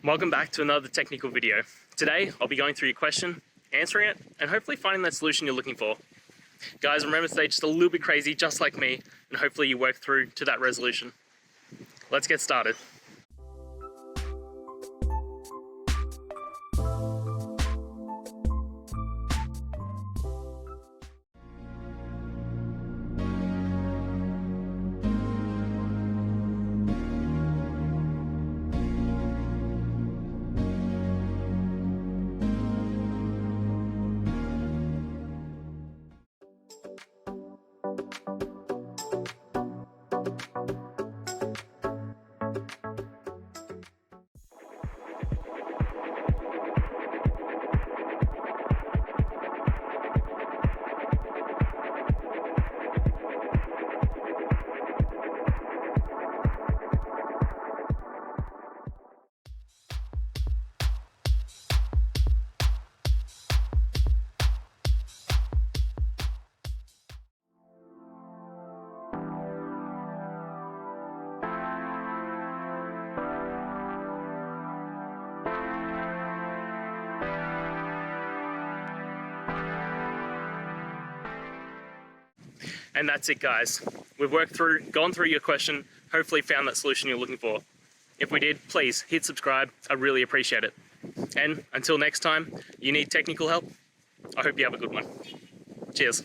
Welcome back to another technical video. Today, I'll be going through your question, answering it, and hopefully finding that solution you're looking for. Guys, remember to stay just a little bit crazy, just like me, and hopefully you work through to that resolution. Let's get started. And that's it, guys. We've gone through your question, hopefully found that solution you're looking for. If we did, please hit subscribe. I really appreciate it. And until next time, you need technical help, I hope you have a good one. Cheers.